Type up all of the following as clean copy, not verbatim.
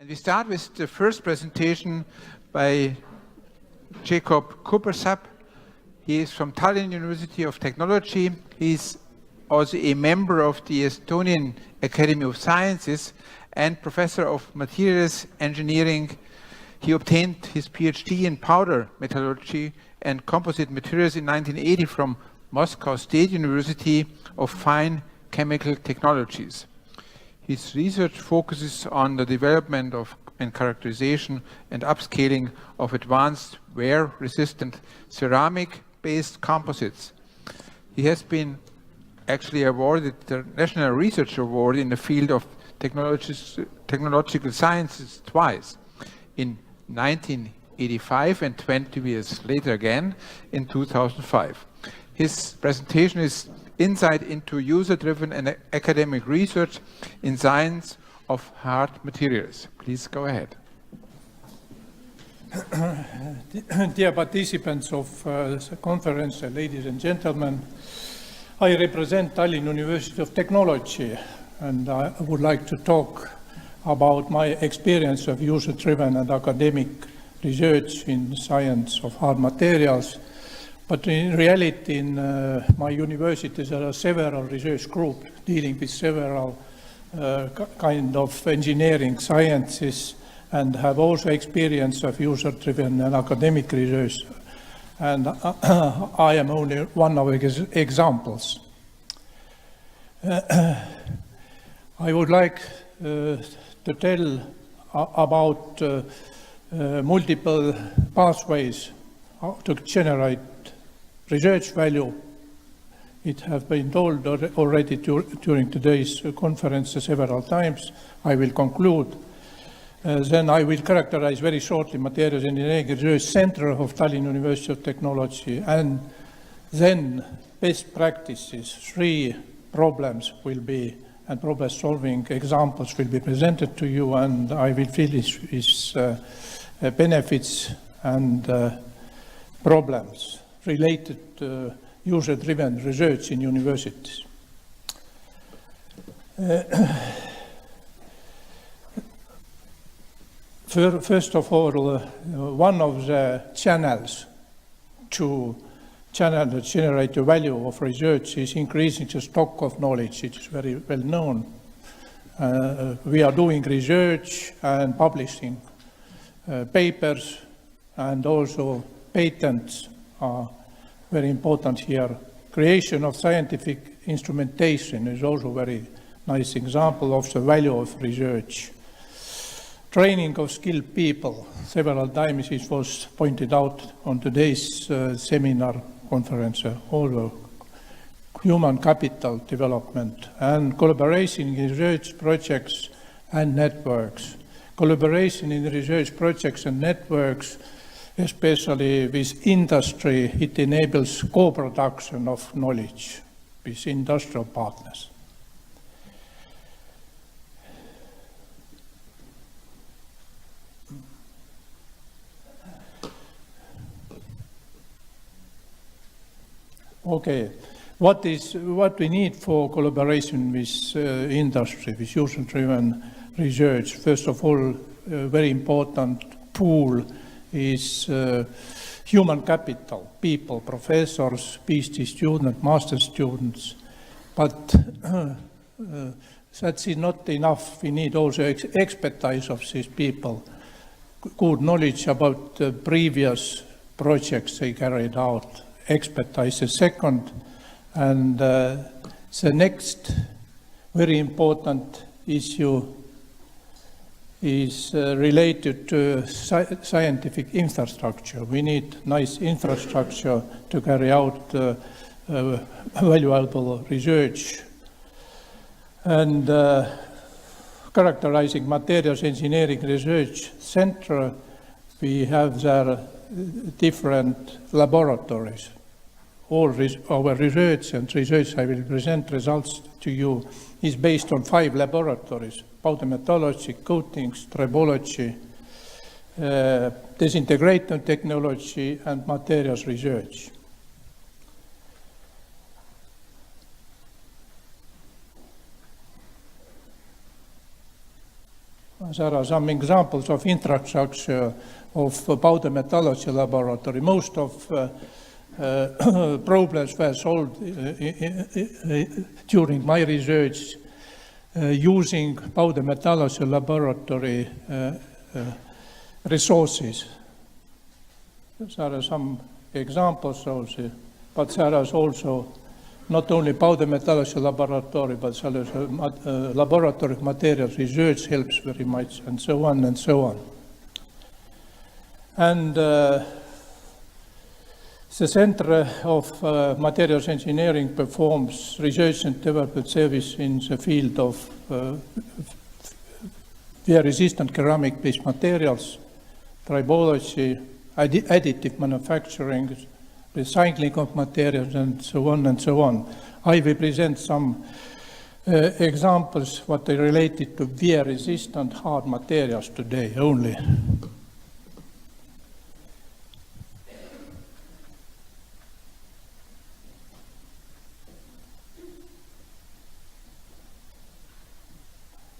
And we start with the first presentation by Jakob Kübarsepp. He is from Tallinn University of Technology. He's also a member of the Estonian Academy of Sciences and professor of materials engineering. He obtained his PhD in powder metallurgy and composite materials in 1980 from Moscow State University of Fine Chemical Technologies. His research focuses on the development of and characterization and upscaling of advanced wear-resistant ceramic-based composites. He has been actually awarded the National Research Award in the field of technological sciences twice, in 1985 and 20 years later again in 2005. His presentation is Insight into User-Driven and Academic Research in Science of Hard Materials. Please go ahead. Dear participants of the conference, ladies and gentlemen, I represent Tallinn University of Technology, and I would like to talk about my experience of user-driven and academic research in science of hard materials. But in reality, in my university, there are several research groups dealing with several kind of engineering sciences and have also experience of user-driven and academic research. And I am only one of the examples. I would like to tell about multiple pathways to generate research value. It has been told already during today's conference several times. I will conclude. Then I will characterize very shortly Materials Engineering Research Center of Tallinn University of Technology, and then best practices, 3 problems will be, and problem-solving examples will be presented to you, and I will finish with benefits and problems related to user-driven research in universities. First of all, one of the channels to generate the value of research is increasing the stock of knowledge. It is very well known. We are doing research and publishing papers, and also patents are very important here. Creation of scientific instrumentation is also a very nice example of the value of research. Training of skilled people. Several times it was pointed out on today's seminar conference, also human capital development and collaboration in research projects and networks. Collaboration in research projects and networks, especially with industry, it enables co-production of knowledge with industrial partners. Okay, what we need for collaboration with industry, with user-driven research? First of all, a very important pool is human capital, people, professors, PhD students, master students. But that's not enough. We need also expertise of these people, good knowledge about the previous projects they carried out. Expertise is second, and the next very important issue is related to scientific infrastructure. We need nice infrastructure to carry out valuable research. And characterizing Materials Engineering Research Center, we have there different laboratories. All our research I will present results to you is based on 5 laboratories: powder metallurgy, coatings, tribology, disintegration technology, and materials research. There are some examples of infrastructure of powder metallurgy laboratory. Most of problems were solved during my research using powder metallurgy laboratory resources. There are some examples also, but there is also not only powder metallurgy laboratory, but there is a laboratory of materials research helps very much, and so on and so on. And the Center of Materials Engineering performs research and development service in the field of wear-resistant ceramic-based materials, tribology, additive manufacturing, recycling of materials, and so on and so on. I will present some examples what are related to wear-resistant hard materials today only.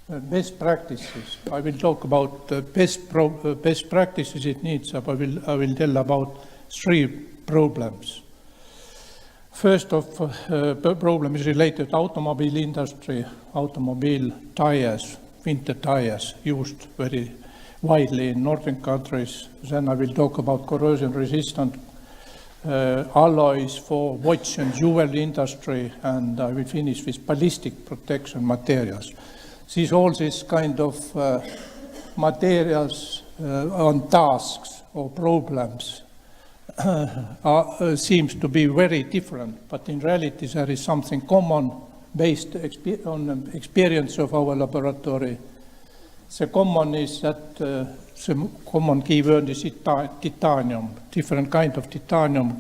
Best practices. I will talk about best practices it needs. I will tell about 3 problems. First of problem is related to automobile industry, automobile tires, winter tires used very widely in northern countries. Then I will talk about corrosion resistant alloys for watch and jewelry industry, and I will finish with ballistic protection materials. All these kind of materials on tasks or problems seems to be very different, but in reality there is something common based on experience of our laboratory. The common is that the common keyword is titanium, different kind of titanium,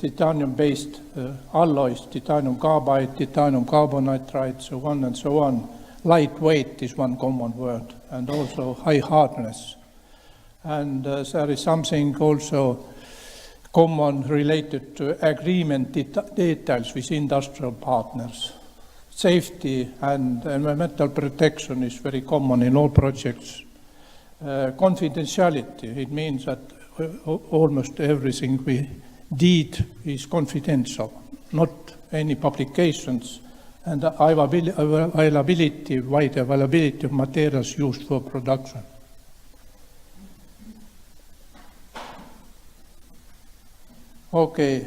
titanium-based alloys, titanium carbide, titanium carbonitride, so on and so on. Lightweight is one common word, and also high hardness. And there is something also common related to agreement details with industrial partners. Safety and environmental protection is very common in all projects. Confidentiality, it means that almost everything we did is confidential, not any publications, and availability, wide availability of materials used for production. Okay,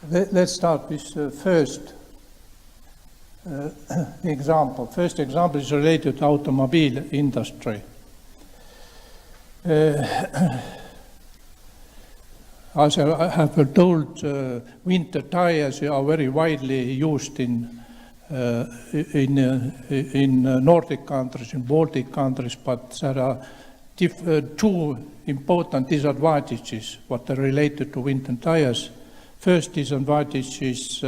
let's start with the first example. First example is related to automobile industry. As I have told, winter tires are very widely used in Nordic countries, in Baltic countries, but there are 2 important disadvantages what are related to winter tires. First disadvantage is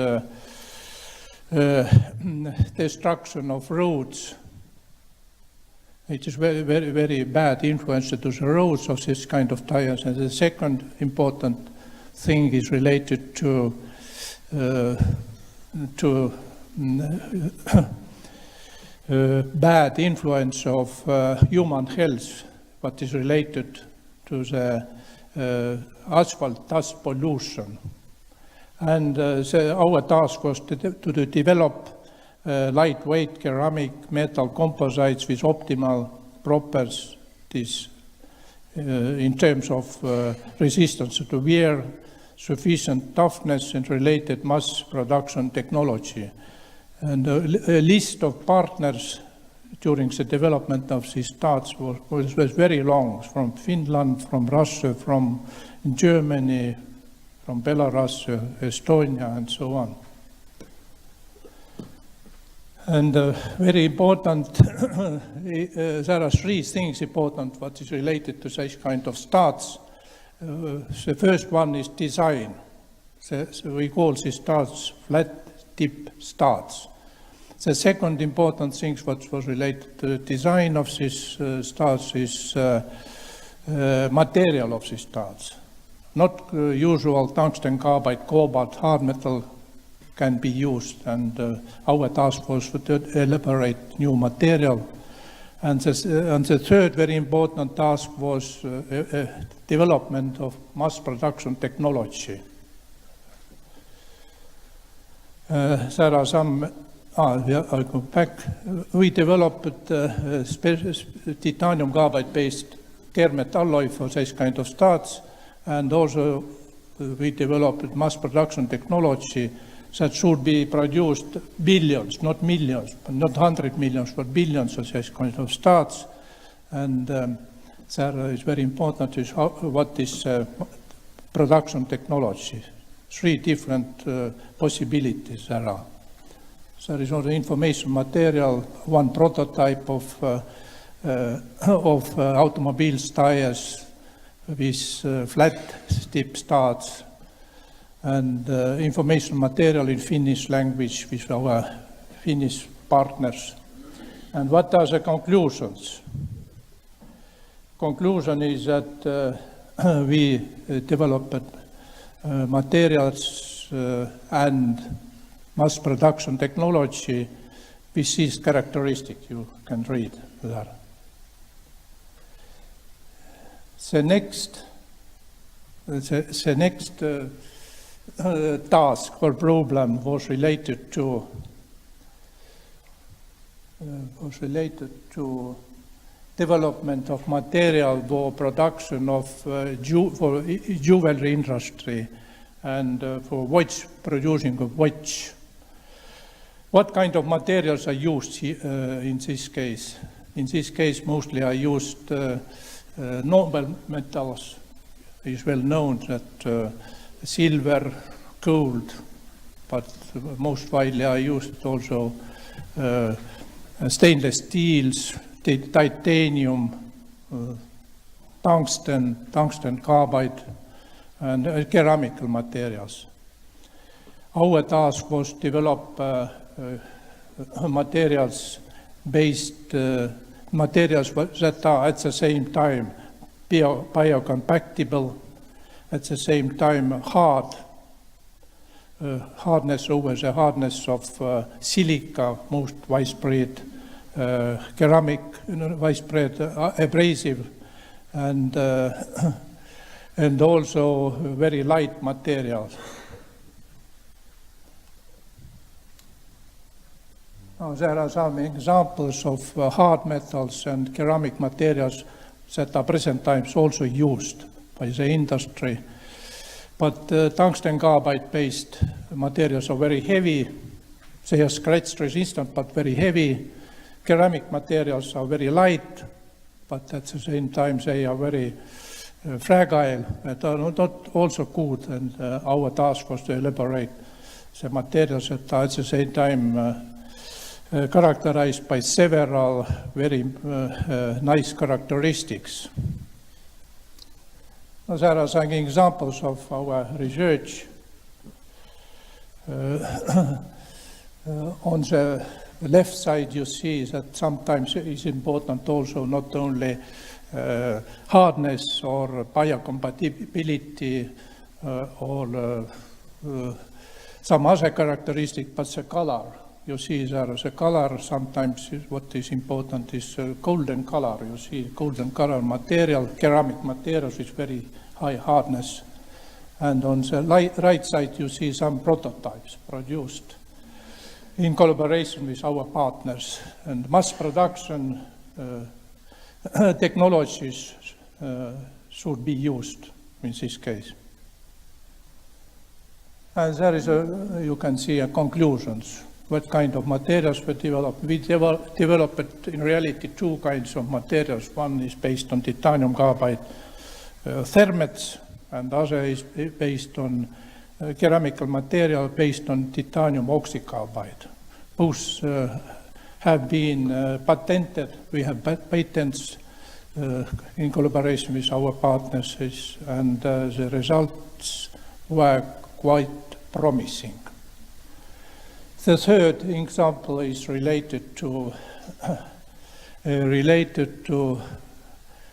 destruction of roads. It is very, very, very bad influence to the roads of this kind of tires. And the second important thing is related to bad influence of human health, what is related to the asphalt dust pollution. And our task was to develop lightweight ceramic metal composites with optimal properties in terms of resistance to wear, sufficient toughness, and related mass production technology. And a list of partners during the development of these starts was very long, from Finland, from Russia, from Germany, from Belarus, Estonia, and so on. And very important, there are 3 things important what is related to such kind of starts. The first one is design. So we call these starts flat tip starts. The second important thing what was related to the design of these starts is material of these starts. Not usual tungsten carbide, cobalt, hard metal can be used, and our task force would elaborate new material. And the third very important task was development of mass production technology. There are some, I go back. We developed titanium carbide-based Kermet alloy for this kind of starts, and also we developed mass production technology that should be produced billions, not millions, not 100 millions, but billions of this kind of starts. And there is very important is what is production technology. 3 different possibilities there are. There is also information material, 1 prototype of automobiles tires with flat tip starts, and information material in Finnish language with our Finnish partners. And what are the conclusions? Conclusion is that we developed materials and mass production technology with these characteristics you can read there. The next task or problem was related to development of material for production of for jewelry industry and for producing of watch. What kind of materials are used in this case? In this case, mostly are used noble metals. It's well known that silver, gold, but most widely are used also stainless steels, titanium, tungsten carbide, and ceramical materials. Our task was to develop materials that are at the same time biocompatible, at the same time hardness over the hardness of silica, most widespread, ceramic, widespread abrasive, and also very light materials. Now, there are some examples of hard metals and ceramic materials that are present times also used by the industry. But tungsten carbide-based materials are very heavy. They are scratch resistant but very heavy. Ceramic materials are very light, but at the same time they are very fragile, but are not also good. And our task was to elaborate the materials that are at the same time characterized by several very nice characteristics. Now, there are some examples of our research. On the left side you see that sometimes it is important also not only hardness or biocompatibility or some other characteristic, but the color. You see there the color, sometimes what is important is golden color. You see golden color material, ceramic materials with very high hardness. And on the right side you see some prototypes produced in collaboration with our partners. And mass production technologies should be used in this case. And there is you can see conclusions. What kind of materials were developed? We developed in reality 2 kinds of materials. One is based on titanium carbide thermets, and other is based on ceramical material based on titanium oxycarbide. Both have been patented. We have patents in collaboration with our partners, and the results were quite promising. The third example is related to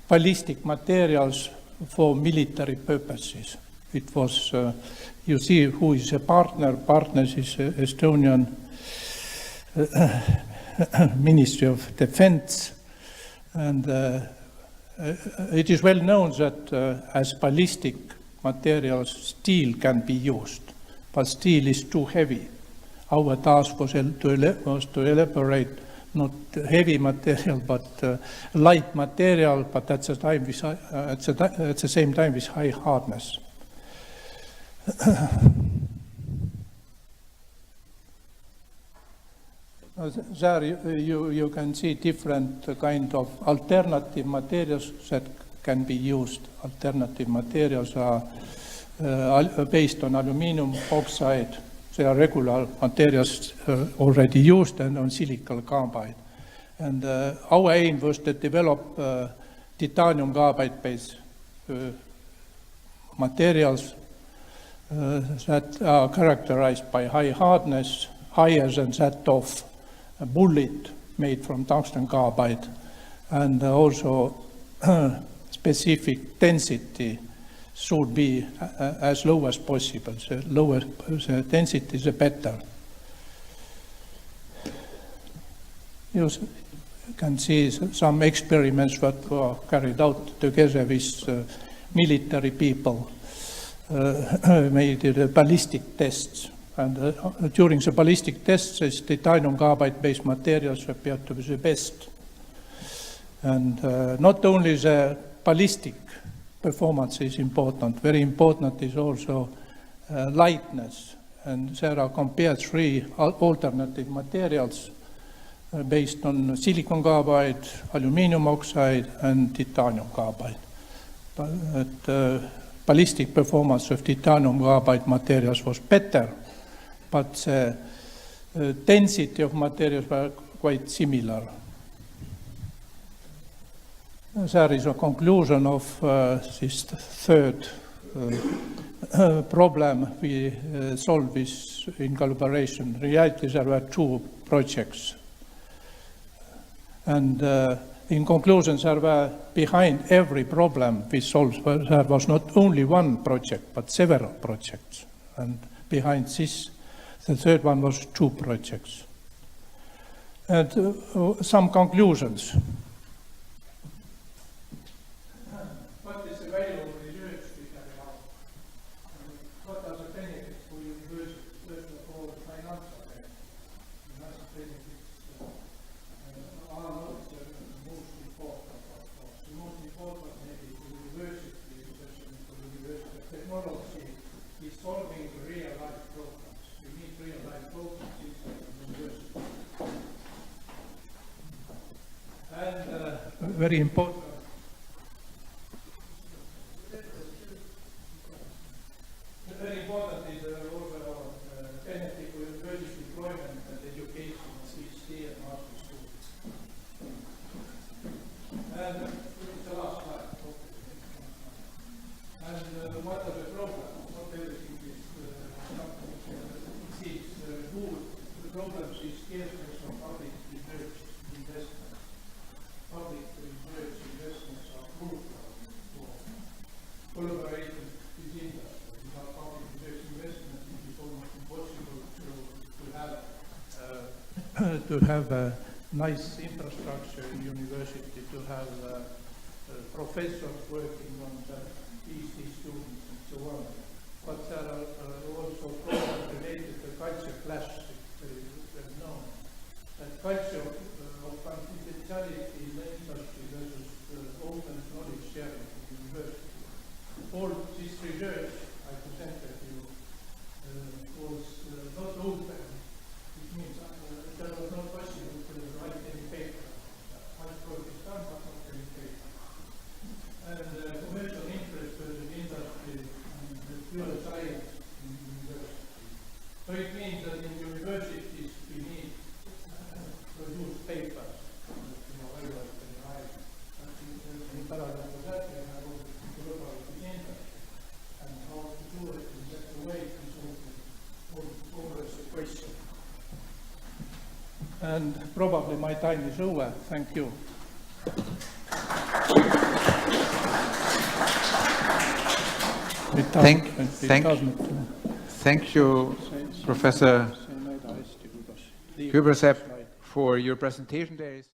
ballistic materials for military purposes. It was, you see who is a partner. Partners is Estonian Ministry of Defense. And it is well known that as ballistic materials, steel can be used, but steel is too heavy. Our task was to elaborate not heavy material, but light material, but at the same time with high hardness. There you can see different kind of alternative materials that can be used. Alternative materials are based on aluminum oxide. They are regular materials already used and on silicon carbide. And our aim was to develop titanium carbide-based materials that are characterized by high hardness, higher than that of a bullet made from tungsten carbide, and also specific density should be as low as possible. The lower the density, the better. You can see some experiments that were carried out together with military people, made the ballistic tests. And during the ballistic tests, these titanium carbide-based materials appeared to be the best. And not only the ballistic performance is important, very important is also lightness. And there are compared 3 alternative materials based on silicon carbide, aluminum oxide, and titanium carbide. But ballistic performance of titanium carbide materials was better, but the density of materials were quite similar. There is a conclusion of this third problem we solved this in collaboration. In reality, there were 2 projects. And in conclusion, there were behind every problem we solved, there was not only one project, but several projects. And behind this, the third one was 2 projects. And some conclusions. What is the value of research we carry out? What are the benefits for university? First of all, financial benefits. Financial benefits are not the most important, of course. The most important maybe for university, especially for the University of Technology, is solving real-life problems. We need real-life problems inside the university. And very important. Very important is also benefit for university employment and education, PhD and master students. And it's the last slide. And what are the problems? Not everything is good. The problems is scarceness of public research investment. Public research investments are crucial for collaboration with industry. Without public research investment, it is almost impossible to have a nice infrastructure in university, to have professors working on the PhD students and so on. But there are also problems related to culture clash, very well known. That culture of confidentiality in the industry versus open knowledge sharing in the university. All this research I presented you was not open, which means there was no possible to write any paper. Much work is done, but not any paper. And commercial interest versus industry and the pure science in university. So it means that in universities we need produce papers, regulatory rights. In parallel to that, we have also to collaborate with industry. And how to do it in such a way is always a question. And probably my time is over. Thank you. Thank you, Professor Kbarsepp, for your presentation. There is